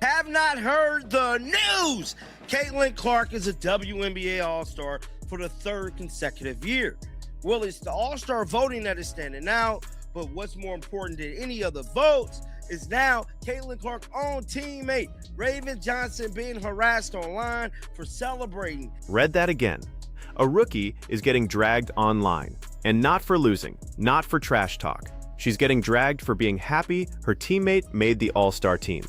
Have not heard the news. Caitlin Clark is a WNBA All-Star for the third consecutive year. Well, it's the All-Star voting that is standing out, but what's more important than any of the votes is now Caitlin Clark's own teammate, Raven Johnson, being harassed online for celebrating. Read that again. A rookie is getting dragged online, and not for losing, not for trash talk. She's getting dragged for being happy her teammate made the All-Star team.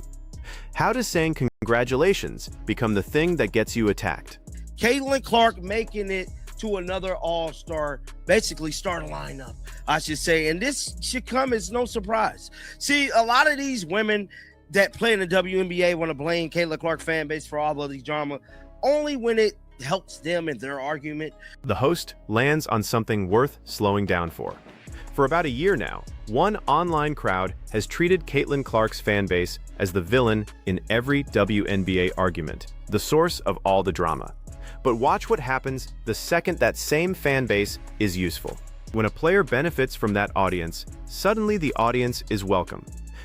How does saying congratulations become the thing that gets you attacked? Caitlin Clark making it to another All-Star, basically start a lineup, I should say. And this should come as no surprise. See, a lot of these women that play in the WNBA want to blame Caitlin Clark fan base for all of these drama, only when it helps them in their argument. The host lands on something worth slowing down for. For about a year now, one online crowd has treated Caitlin Clark's fan base as the villain in every WNBA argument, the source of all the drama. But watch what happens the second that same fan base is useful. When a player benefits from that audience, suddenly the audience is welcome.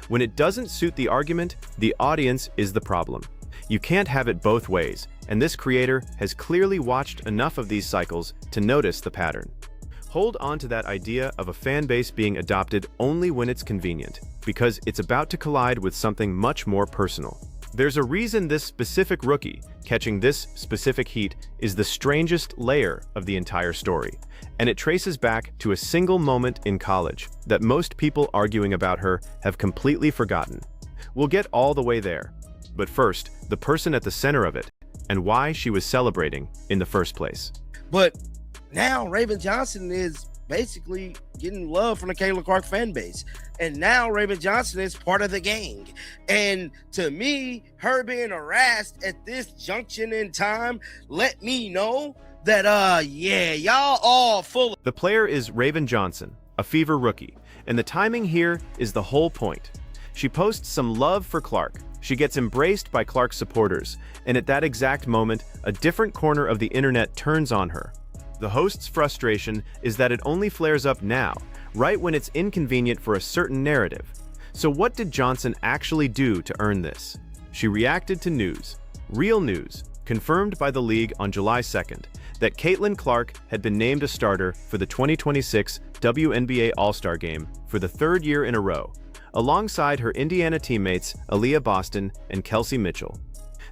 When it doesn't suit the argument, the audience is the problem. You can't have it both ways, and this creator has clearly watched enough of these cycles to notice the pattern. Hold on to that idea of a fan base being adopted only when it's convenient, because it's about to collide with something much more personal. There's a reason this specific rookie catching this specific heat is the strangest layer of the entire story, and it traces back to a single moment in college that most people arguing about her have completely forgotten. We'll get all the way there, but first, the person at the center of it, and why she was celebrating in the first place. But now Raven Johnson is basically getting love from the Caitlin Clark fan base. And now Raven Johnson is part of the gang. And to me, her being harassed at this junction in time, let me know that, yeah, y'all all full of... The player is Raven Johnson, a Fever rookie. And the timing here is the whole point. She posts some love for Clark. She gets embraced by Clark's supporters. And at that exact moment, a different corner of the internet turns on her. The host's frustration is that it only flares up now, right when it's inconvenient for a certain narrative. So what did Johnson actually do to earn this? She reacted to news, real news, confirmed by the league on July 2nd, that Caitlin Clark had been named a starter for the 2026 WNBA All-Star game for the third year in a row, alongside her Indiana teammates Aliyah Boston and Kelsey Mitchell.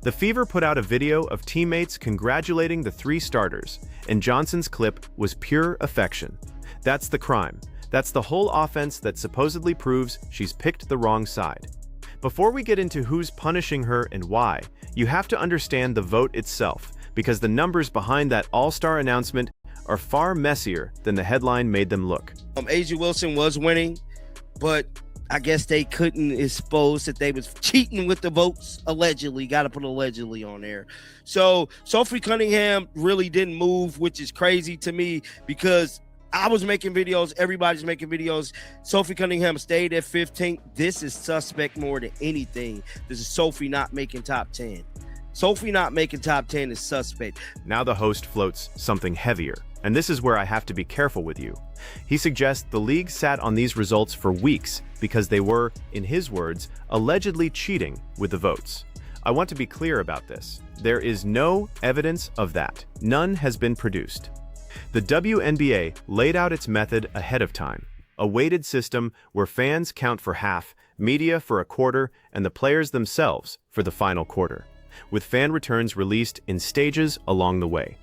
The Fever put out a video of teammates congratulating the three starters, and Johnson's clip was pure affection. That's the crime. That's the whole offense that supposedly proves she's picked the wrong side. Before we get into who's punishing her and why, you have to understand the vote itself, because the numbers behind that All-Star announcement are far messier than the headline made them look. A'ja Wilson was winning, but I guess they couldn't expose that they was cheating with the votes, allegedly. Got to put allegedly on there. So Sophie Cunningham really didn't move, which is crazy to me because I was making videos. Everybody's making videos. Sophie Cunningham stayed at 15th. This is suspect more than anything. This is Sophie not making top 10. Sophie not making top 10 is suspect. Now the host floats something heavier, and this is where I have to be careful with you. He suggests the league sat on these results for weeks because they were, in his words, allegedly cheating with the votes. I want to be clear about this. There is no evidence of that. None has been produced. The WNBA laid out its method ahead of time, a weighted system where fans count for half, media for a quarter, and the players themselves for the final quarter, with fan returns released in stages along the way.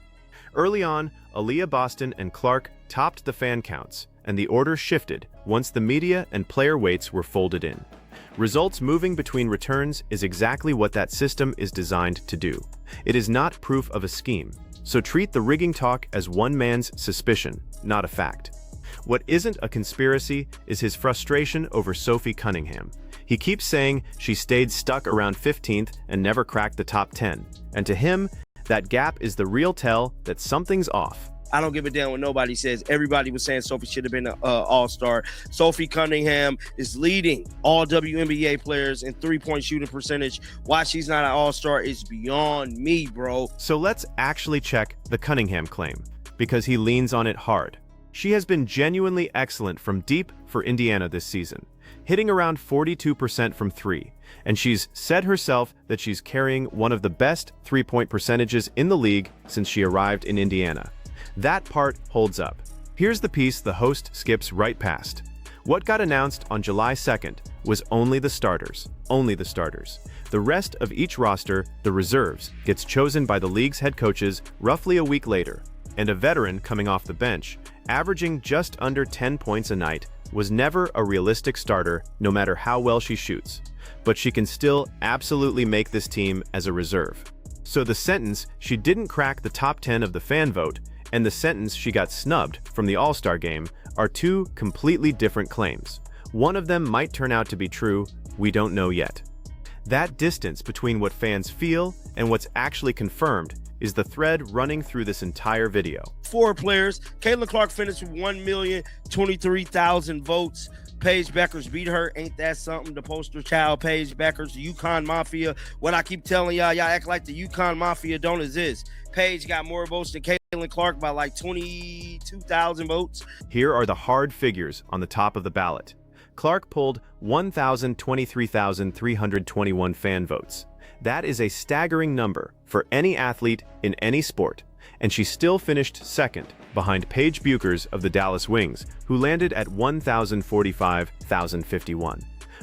Early on, Aliyah Boston and Clark topped the fan counts, and the order shifted once the media and player weights were folded in. Results moving between returns is exactly what that system is designed to do. It is not proof of a scheme, so treat the rigging talk as one man's suspicion, not a fact. What isn't a conspiracy is his frustration over Sophie Cunningham. He keeps saying she stayed stuck around 15th and never cracked the top 10, and to him, that gap is the real tell that something's off. I don't give a damn what nobody says. Everybody was saying Sophie should have been an all-star. Sophie Cunningham is leading all WNBA players in three-point shooting percentage. Why she's not an all-star is beyond me, bro. So let's actually check the Cunningham claim, because he leans on it hard. She has been genuinely excellent from deep for Indiana this season, hitting around 42% from three. And she's said herself that she's carrying one of the best three-point percentages in the league since she arrived in Indiana. That part holds up. Here's the piece the host skips right past. What got announced on July 2nd was only the starters. Only the starters. The rest of each roster, the reserves, gets chosen by the league's head coaches roughly a week later. And a veteran coming off the bench, averaging just under 10 points a night, was never a realistic starter no matter how well she shoots. But she can still absolutely make this team as a reserve. So the sentence she didn't crack the top 10 of the fan vote and the sentence she got snubbed from the All-Star game are two completely different claims. One of them might turn out to be true, we don't know yet. That distance between what fans feel and what's actually confirmed is the thread running through this entire video. 4 players. Caitlin Clark finished with 1,023,000 votes. Paige Bueckers beat her. Ain't that something? The poster child, Paige Bueckers, the UConn Mafia. What I keep telling y'all act like the UConn Mafia don't exist. Paige got more votes than Caitlin Clark by like 22,000 votes. Here are the hard figures on the top of the ballot. Clark pulled 1,023,321 fan votes. That is a staggering number for any athlete in any sport, and she still finished second behind Paige Bueckers of the Dallas Wings, who landed at 1,045,051.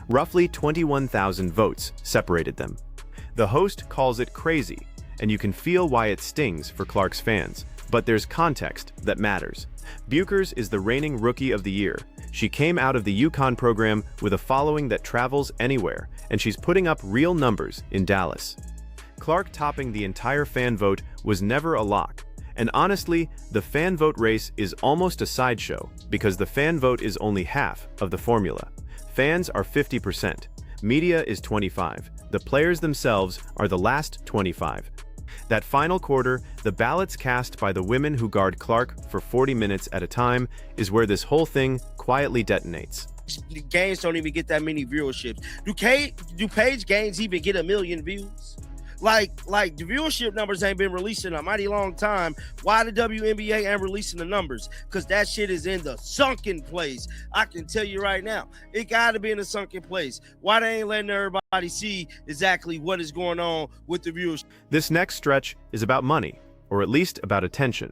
Roughly 21,000 votes separated them. The host calls it crazy, and you can feel why it stings for Clark's fans, but there's context that matters. Bueckers is the reigning Rookie of the Year. She came out of the UConn program with a following that travels anywhere, and she's putting up real numbers in Dallas. Clark topping the entire fan vote was never a lock. And honestly, the fan vote race is almost a sideshow because the fan vote is only half of the formula. Fans are 50%, media is 25%, the players themselves are the last 25%. That final quarter, the ballots cast by the women who guard Clark for 40 minutes at a time, is where this whole thing quietly detonates. The games don't even get that many viewerships. Do Paige games even get 1 million views? Like the viewership numbers ain't been released in a mighty long time. Why the WNBA ain't releasing the numbers? Because that shit is in the sunken place. I can tell you right now, it got to be in a sunken place. Why they ain't letting everybody see exactly what is going on with the viewership? This next stretch is about money, or at least about attention,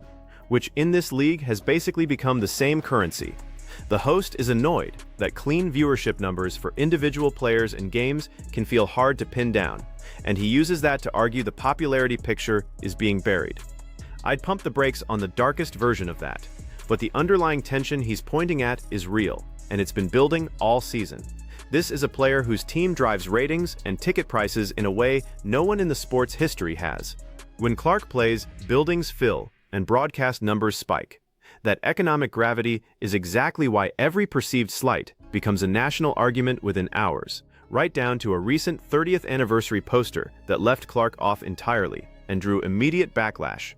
which in this league has basically become the same currency. The host is annoyed that clean viewership numbers for individual players and games can feel hard to pin down, and he uses that to argue the popularity picture is being buried. I'd pump the brakes on the darkest version of that, but the underlying tension he's pointing at is real, and it's been building all season. This is a player whose team drives ratings and ticket prices in a way no one in the sport's history has. When Clark plays, buildings fill and broadcast numbers spike. That economic gravity is exactly why every perceived slight becomes a national argument within hours, right down to a recent 30th anniversary poster that left Clark off entirely and drew immediate backlash.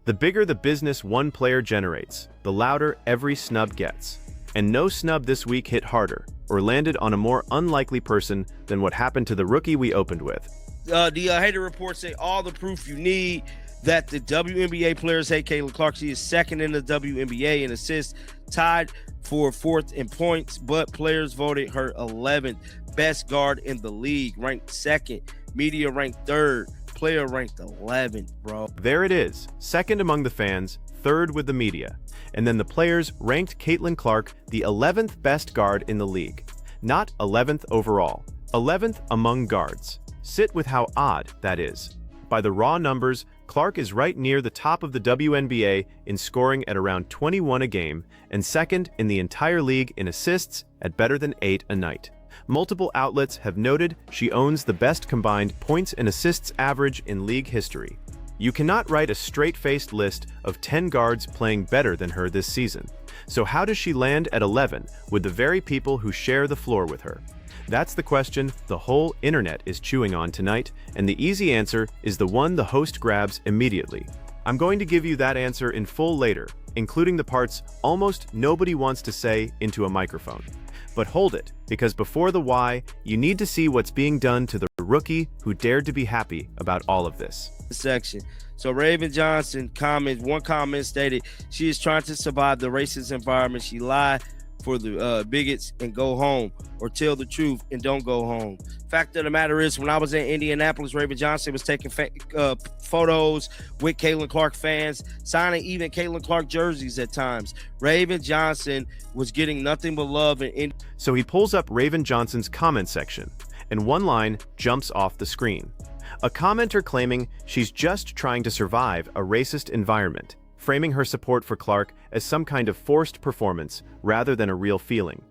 The bigger the business one player generates, the louder every snub gets. And no snub this week hit harder or landed on a more unlikely person than what happened to the rookie we opened with. The hater reports say all the proof you need that the WNBA players hate Caitlin Clark. She is second in the WNBA in assists, tied for 4th in points, but players voted her 11th best guard in the league, ranked 2nd, media ranked 3rd, player ranked 11th, bro. There it is, 2nd among the fans, 3rd with the media, and then the players ranked Caitlin Clark the 11th best guard in the league. Not 11th overall, 11th among guards. Sit with how odd that is. By the raw numbers, Clark is right near the top of the WNBA in scoring at around 21 a game and 2nd in the entire league in assists at better than 8 a night. Multiple outlets have noted she owns the best combined points and assists average in league history. You cannot write a straight-faced list of 10 guards playing better than her this season. So how does she land at 11 with the very people who share the floor with her? That's the question the whole internet is chewing on tonight, and the easy answer is the one the host grabs immediately. I'm going to give you that answer in full later, including the parts almost nobody wants to say into a microphone. But hold it, because before the why, you need to see what's being done to the rookie who dared to be happy about all of this. Section. So Raven Johnson one comment stated, she is trying to survive the racist environment. She lied for the bigots and go home, or tell the truth and don't go home. Fact of the matter is, when I was in Indianapolis, Raven Johnson was taking photos with Caitlin Clark fans, signing even Caitlin Clark jerseys at times. Raven Johnson was getting nothing but love. So he pulls up Raven Johnson's comment section, and one line jumps off the screen. A commenter claiming she's just trying to survive a racist environment, framing her support for Clark as some kind of forced performance rather than a real feeling.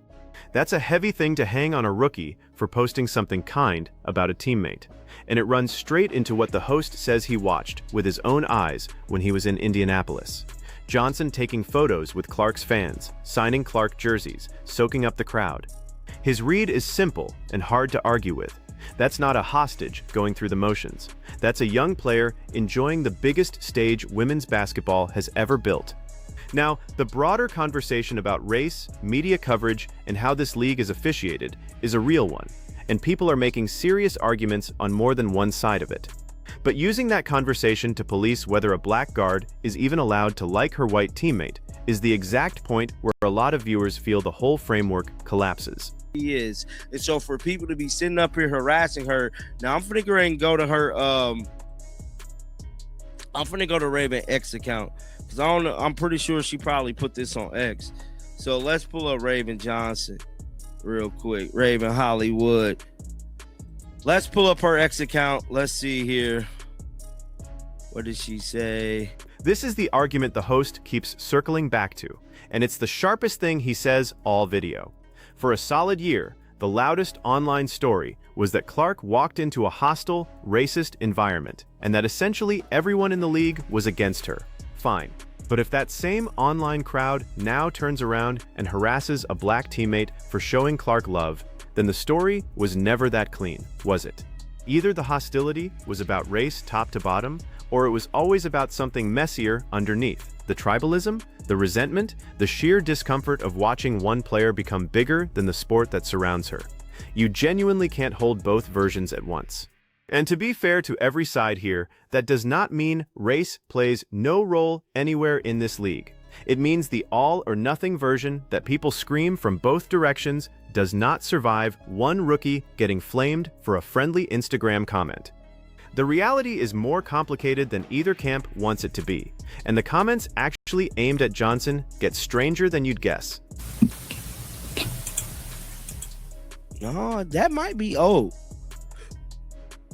That's a heavy thing to hang on a rookie for posting something kind about a teammate, and it runs straight into what the host says he watched with his own eyes when he was in Indianapolis. Johnson taking photos with Clark's fans, signing Clark jerseys, soaking up the crowd. His read is simple and hard to argue with. That's not a hostage going through the motions. That's a young player enjoying the biggest stage women's basketball has ever built. Now, the broader conversation about race, media coverage, and how this league is officiated is a real one, and people are making serious arguments on more than one side of it. But using that conversation to police whether a black guard is even allowed to like her white teammate is the exact point where a lot of viewers feel the whole framework collapses. He is. And so for people to be sitting up here harassing her, now I'm finna go ahead and go to her I'm finna go to Raven X account, because I don't know, I'm pretty sure she probably put this on X. So let's pull up Raven Johnson real quick. Raven Hollywood. Let's pull up her X account. Let's see here. What did she say? This is the argument the host keeps circling back to, and it's the sharpest thing he says all video. For a solid year, the loudest online story was that Clark walked into a hostile, racist environment, and that essentially everyone in the league was against her. Fine. But if that same online crowd now turns around and harasses a black teammate for showing Clark love, then the story was never that clean, was it? Either the hostility was about race top to bottom, or it was always about something messier underneath. The tribalism, the resentment, the sheer discomfort of watching one player become bigger than the sport that surrounds her. You genuinely can't hold both versions at once. And to be fair to every side here, that does not mean race plays no role anywhere in this league. It means the all-or-nothing version that people scream from both directions does not survive one rookie getting flamed for a friendly Instagram comment. The reality is more complicated than either camp wants it to be, and the comments actually aimed at Johnson get stranger than you'd guess. No, that might be old.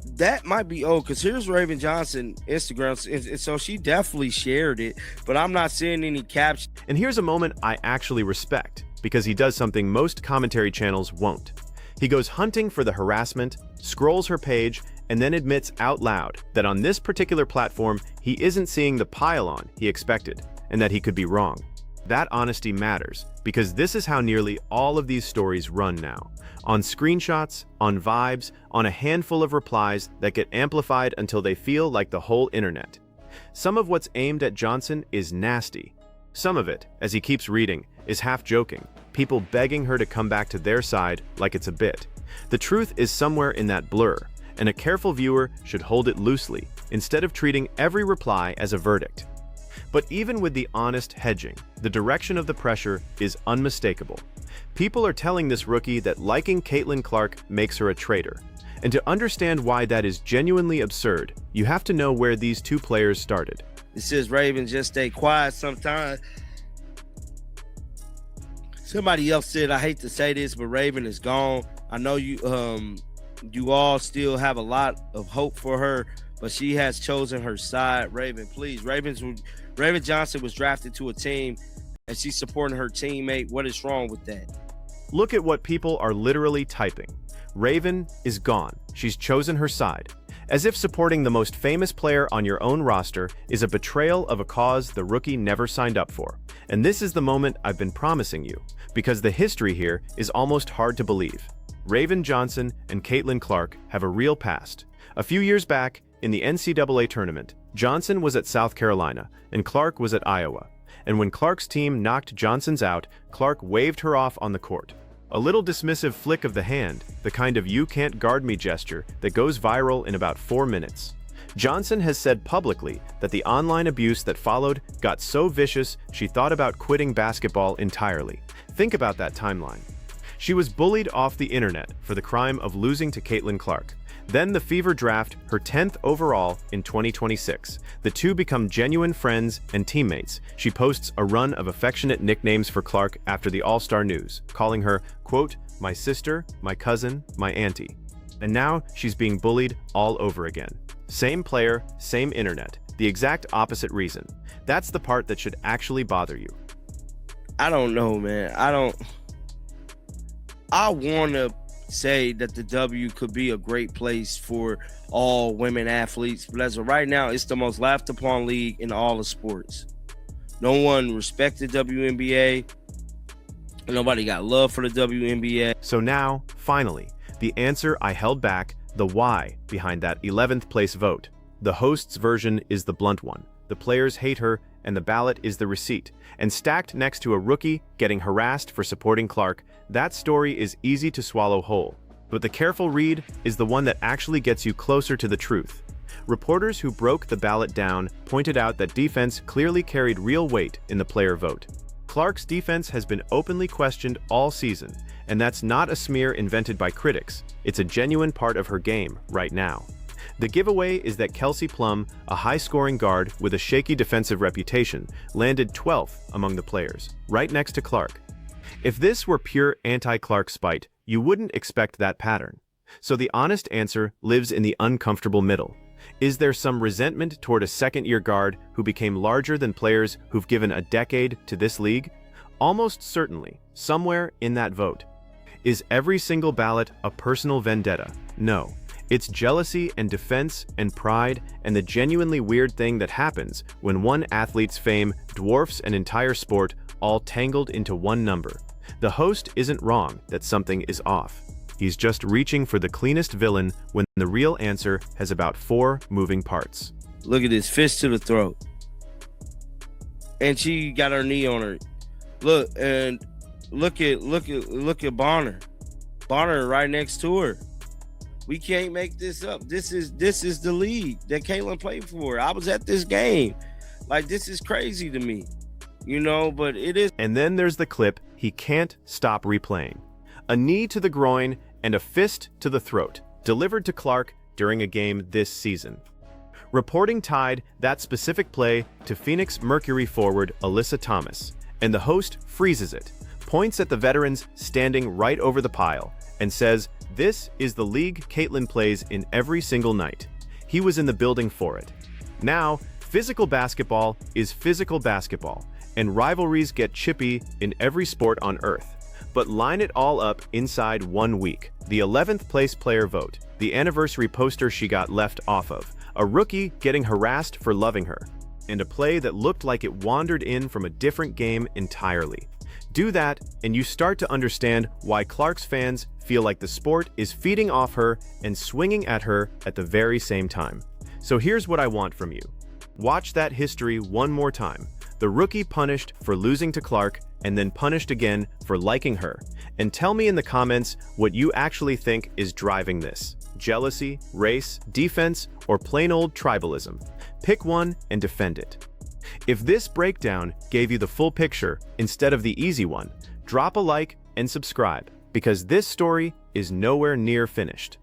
That might be old, because here's Raven Johnson Instagram, and so she definitely shared it, but I'm not seeing any caption. And here's a moment I actually respect, because he does something most commentary channels won't. He goes hunting for the harassment, scrolls her page, and then admits out loud that on this particular platform, he isn't seeing the pile-on he expected, and that he could be wrong. That honesty matters, because this is how nearly all of these stories run now. On screenshots, on vibes, on a handful of replies that get amplified until they feel like the whole internet. Some of what's aimed at Johnson is nasty. Some of it, as he keeps reading, is half joking, people begging her to come back to their side like it's a bit. The truth is somewhere in that blur, and a careful viewer should hold it loosely, instead of treating every reply as a verdict. But even with the honest hedging, the direction of the pressure is unmistakable. People are telling this rookie that liking Caitlin Clark makes her a traitor. And to understand why that is genuinely absurd, you have to know where these two players started. It says Raven just stay quiet sometimes. Somebody else said, I hate to say this, but Raven is gone. I know you all still have a lot of hope for her, but she has chosen her side. Raven, please. Raven Johnson was drafted to a team, and she's supporting her teammate. What is wrong with that? Look at what people are literally typing. Raven is gone. She's chosen her side. As if supporting the most famous player on your own roster is a betrayal of a cause the rookie never signed up for. And this is the moment I've been promising you, because the history here is almost hard to believe. Raven Johnson and Caitlin Clark have a real past. A few years back, in the NCAA tournament, Johnson was at South Carolina and Clark was at Iowa. And when Clark's team knocked Johnson's out, Clark waved her off on the court. A little dismissive flick of the hand, the kind of "you can't guard me" gesture that goes viral in about 4 minutes. Johnson has said publicly that the online abuse that followed got so vicious she thought about quitting basketball entirely, Think about that timeline. She was bullied off the internet for the crime of losing to Caitlin Clark. Then the Fever draft her 10th overall in 2026. The two become genuine friends and teammates. She posts a run of affectionate nicknames for Clark after the All-Star news, calling her, quote, my sister, my cousin, my auntie. And now she's being bullied all over again. Same player, same internet, the exact opposite reason. That's the part that should actually bother you. I don't know, man. I want to say that the W could be a great place for all women athletes, but as of right now, it's the most laughed upon league in all of sports. No one respected WNBA. Nobody got love for the WNBA. So now, finally, the answer I held back, the why behind that 11th place vote. The host's version is the blunt one. The players hate her, and the ballot is the receipt. And stacked next to a rookie getting harassed for supporting Clark, that story is easy to swallow whole. But the careful read is the one that actually gets you closer to the truth. Reporters who broke the ballot down pointed out that defense clearly carried real weight in the player vote. Clark's defense has been openly questioned all season, and that's not a smear invented by critics. It's a genuine part of her game right now. The giveaway is that Kelsey Plum, a high-scoring guard with a shaky defensive reputation, landed 12th among the players, right next to Clark. If this were pure anti-Clark spite, you wouldn't expect that pattern. So the honest answer lives in the uncomfortable middle. Is there some resentment toward a second-year guard who became larger than players who've given a decade to this league? Almost certainly, somewhere in that vote. Is every single ballot a personal vendetta? No. It's jealousy and defense and pride and the genuinely weird thing that happens when one athlete's fame dwarfs an entire sport, all tangled into one number. The host isn't wrong that something is off. He's just reaching for the cleanest villain when the real answer has about 4 moving parts. Look at this, fist to the throat. And she got her knee on her. Look, and look at Bonner. Bonner right next to her. We can't make this up. This is the league that Caitlin played for. I was at this game. Like, this is crazy to me. You know, but it is. And then there's the clip he can't stop replaying. A knee to the groin and a fist to the throat, delivered to Clark during a game this season. Reporting tied that specific play to Phoenix Mercury forward Alyssa Thomas, and the host freezes it, points at the veterans standing right over the pile, and says, "This is the league Caitlin plays in every single night. He was in the building for it." Now, physical basketball is physical basketball, and rivalries get chippy in every sport on earth. But line it all up inside 1 week. The 11th place player vote, the anniversary poster she got left off of, a rookie getting harassed for loving her, and a play that looked like it wandered in from a different game entirely. Do that, and you start to understand why Clark's fans feel like the sport is feeding off her and swinging at her at the very same time. So here's what I want from you. Watch that history one more time. The rookie punished for losing to Clark, and then punished again for liking her. And tell me in the comments what you actually think is driving this. Jealousy, race, defense, or plain old tribalism. Pick one and defend it. If this breakdown gave you the full picture instead of the easy one, drop a like and subscribe, because this story is nowhere near finished.